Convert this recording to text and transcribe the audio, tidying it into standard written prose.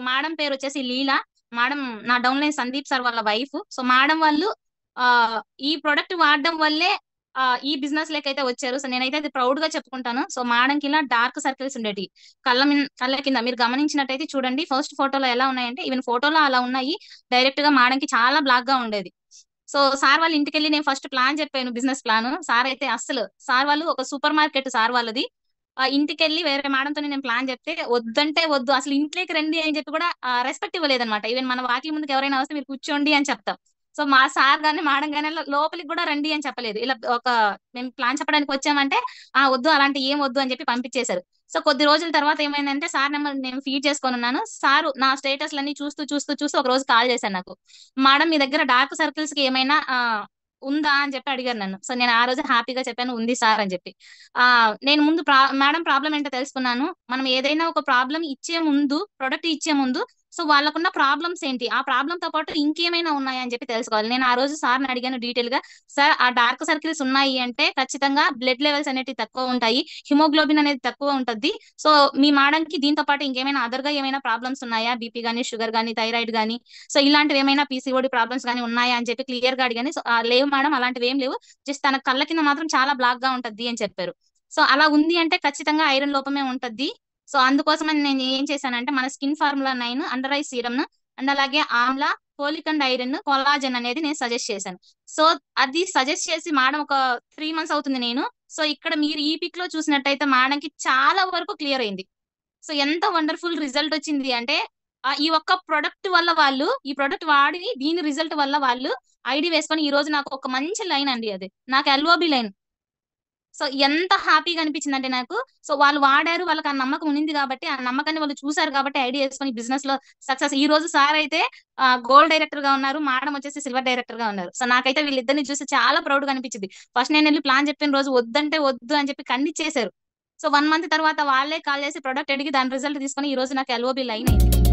Madam పేరు వచ్చేసి లీలా. Madam నా డౌన్ లైన్ సందీప్ సార్ వాళ్ళ వైఫ్. సో మేడం వాళ్ళు ఆ ఈ ప్రొడక్ట్ వాడడం వల్లే ఈ బిజినెస్ అయితే వచ్చారు. సో నేనైతే అది ప్రౌడ్ గా చెప్పుకుంటాను. సో మేడంకి ఇలా డార్క్ సర్కిల్స్ ఉండేటి కళ్ళ కింద. మీరు గమనించినట్టయితే చూడండి, ఫస్ట్ ఫోటోలో ఎలా ఉన్నాయంటే, ఈవెన్ ఫోటోలో అలా ఉన్నాయి. డైరెక్ట్ గా మేడంకి చాలా బ్లాక్ గా ఉండేది. సో సార్ వాళ్ళ ఇంటికి వెళ్ళి నేను ఫస్ట్ ప్లాన్ చెప్పాను, బిజినెస్ ప్లాన్. సార్ అయితే అస్సలు, సార్ వాళ్ళు ఒక సూపర్ మార్కెట్ సార్ వాళ్ళది. ఆ ఇంటికి వెళ్ళి వేరే మేడంతో నేను ప్లాన్ చెప్తే వద్దంటే వద్దు, అసలు ఇంట్లోకి రండి అని చెప్పి కూడా రెస్పెక్ట్ ఇవ్వలేదన్నమాట. ఈవెన్ మన వాకిలి ముందుకు ఎవరైనా వస్తే మీరు కూర్చోండి అని చెప్తాం. సో మా సార్ గానీ మేడం గానీ లోపలికి కూడా రండి అని చెప్పలేదు. ఇలా ఒక మేము ప్లాన్ చెప్పడానికి వచ్చామంటే వద్దు, అలాంటి ఏం వద్దు అని చెప్పి పంపించేశారు. సో కొద్ది రోజుల తర్వాత ఏమైందంటే, సార్ నెంబర్ నేను ఫీడ్ చేసుకొని ఉన్నాను. సార్ నా స్టేటస్ లన్నీ చూస్తూ చూస్తూ చూస్తూ ఒక రోజు కాల్ చేశాను నాకు. మేడం మీ దగ్గర డార్క్ సర్కిల్స్ కి ఏమైనా ఉందా అని చెప్పి అడిగారు నన్ను. సో నేను ఆ రోజు హ్యాపీగా చెప్పాను, ఉంది సార్ అని చెప్పి. ఆ నేను ముందు మేడం ప్రాబ్లం ఏంటో తెలుసుకున్నాను. మనం ఏదైనా ఒక ప్రాబ్లం ఇచ్చే ముందు, ప్రొడక్ట్ ఇచ్చే ముందు, సో వాళ్ళకున్న ప్రాబ్లమ్స్ ఏంటి, ఆ ప్రాబ్లం తో పాటు ఇంకేమైనా ఉన్నాయా అని చెప్పి తెలుసుకోవాలి. నేను ఆ రోజు సార్ని అడిగాను డీటెయిల్ గా. సార్ ఆ డార్క్ సర్కిల్స్ ఉన్నాయి అంటే ఖచ్చితంగా బ్లడ్ లెవెల్స్ అనేవి తక్కువ ఉంటాయి, హిమోగ్లోబిన్ అనేది తక్కువ ఉంటది. సో మీ మేడంకి దీంతో పాటు ఇంకేమైనా అదర్ గా ఏమైనా ప్రాబ్లమ్స్ ఉన్నాయా, బీపీ గానీ, షుగర్ గానీ, థైరాయిడ్ గానీ, సో ఇలాంటివి ఏమైనా పీసీఓడి ప్రాబ్లమ్స్ గానీ ఉన్నాయా అని చెప్పి క్లియర్ గా అడిగాను. సో లేవు మేడం, అలాంటివి ఏం లేవు, జస్ట్ తన కళ్ళ కింద మాత్రం చాలా బ్లాక్ గా ఉంటది అని చెప్పారు. సో అలా ఉంది అంటే ఖచ్చితంగా ఐరన్ లోపమే ఉంటది. సో అందుకోసమని నేను ఏం చేశానంటే, మన skin formula 9 under eye serum and అలాగే amla, folic and iron, collagen అనేది నేను సజెస్ట్ చేశాను. సో అది సజెస్ట్ చేసి మేడం ఒక 3 మంత్స్ అవుతుంది నేను. సో ఇక్కడ మీరు ఈ పిక్ లో చూసినట్టయితే మేడంకి చాలా వరకు క్లియర్ అయింది. సో ఎంత వండర్ఫుల్ రిజల్ట్ వచ్చింది అంటే, ఈ ఒక్క ప్రొడక్ట్ వల్ల వాళ్ళు, ఈ ప్రొడక్ట్ వాడి దీని రిజల్ట్ వల్ల వాళ్ళు ఐడి వేసుకొని ఈ రోజు నాకు ఒక మంచి లైన్ అండి, అది నాకు ఎల్ఓబి లైన్. సో ఎంత హ్యాపీగా అనిపించింది అంటే నాకు. సో వాళ్ళు వాడారు, వాళ్ళకి ఆ నమ్మకం ఉంది కాబట్టి, ఆ నమ్మకాన్ని వాళ్ళు చూసారు కాబట్టి ఐడియా వేసుకొని బిజినెస్ లో సక్సెస్. ఈ రోజు సార్ అయితే గోల్డ్ డైరెక్టర్ గా ఉన్నారు, మేడం వచ్చేసి సిల్వర్ డైరెక్టర్ గా ఉన్నారు. సో నాకైతే వీళ్ళిద్దరిని చూసి చాలా ప్రౌడ్ గా అనిపించింది. ఫస్ట్ నేను వెళ్ళి ప్లాన్ చెప్పిన రోజు వద్దంటే వద్దు అని చెప్పి ఖండించేశారు. సో 1 మంత్ తర్వాత వాళ్ళే కాల్ చేసి ప్రొడక్ట్ అడిగి దాని రిజల్ట్ తీసుకొని ఈ రోజు నాకు ఎల్ఓబి లైన్ అయింది.